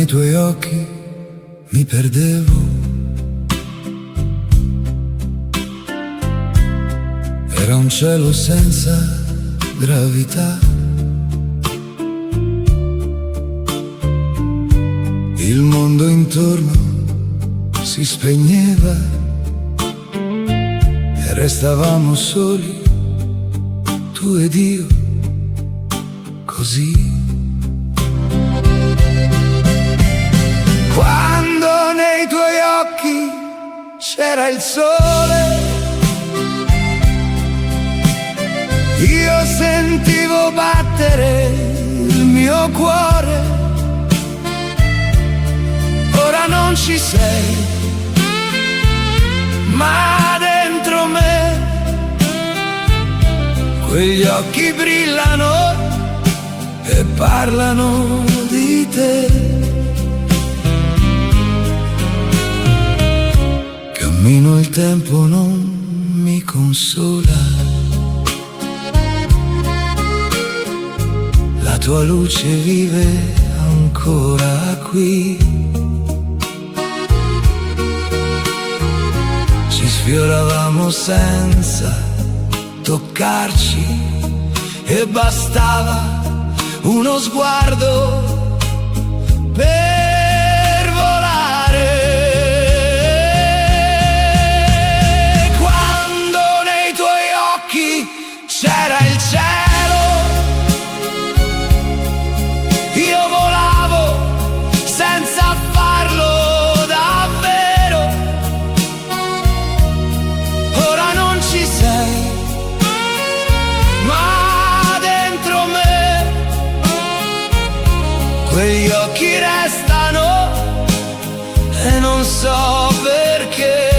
nei tuoi occhi mi perdevo. Era un cielo senza gravità. Il mondo intorno si spegneva e restavamo soli, tu ed io, così. Quando nei tuoi occhi c'era il sole, io sentivo battere il mio cuore. Ora non ci sei, ma dentro me quegli occhi brillano e parlano di te. Cammino, il tempo non mi consola, la tua luce vive ancora qui. Ci sfioravamo senza toccarci e bastava uno sguardo per volare. Quando nei tuoi occhi c'era il cielo, io volavo senza farlo davvero. Ora non ci sei, ma dentro me quegli occhi restano e non so perché.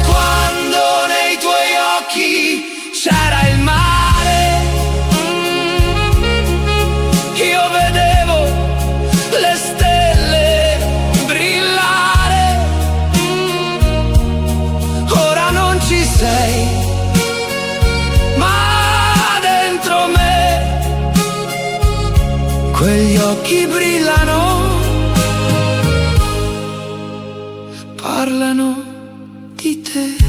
Quando nei tuoi occhi c'era il mare, io vedevo le stelle brillare. Ora non ci sei, ma dentro me quegli occhi brillano, parlano di te.